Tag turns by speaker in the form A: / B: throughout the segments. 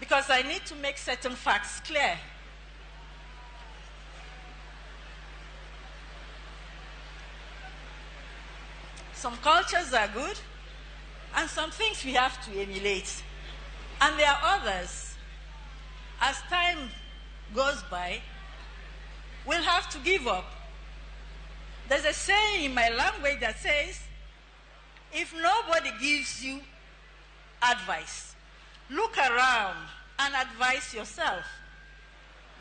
A: because I need to make certain facts clear. Some cultures are good, and some things we have to emulate. And there are others, as time goes by, we'll have to give up. There's a saying in my language that says, if nobody gives you advice, look around and advise yourself.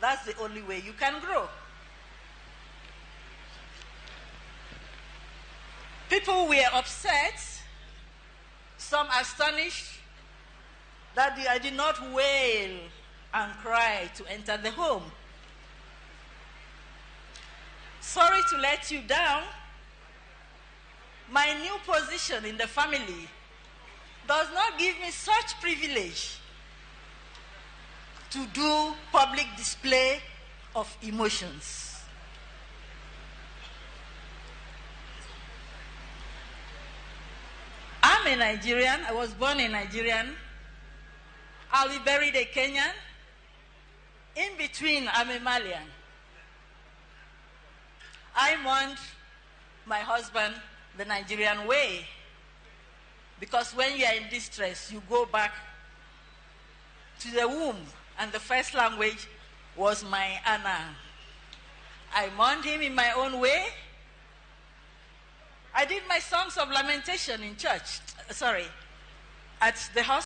A: That's the only way you can grow. People were upset, some astonished that I did not wail and cry to enter the home. Sorry to let you down. My new position in the family does not give me such privilege to do public display of emotions. I'm a Nigerian. I was born a Nigerian. I'll be buried a Kenyan. In between, I'm a Malian. I mourned my husband the Nigerian way, because when you are in distress, you go back to the womb, and the first language was my Anna. I mourned him in my own way. I did my songs of lamentation in church, at the hospital.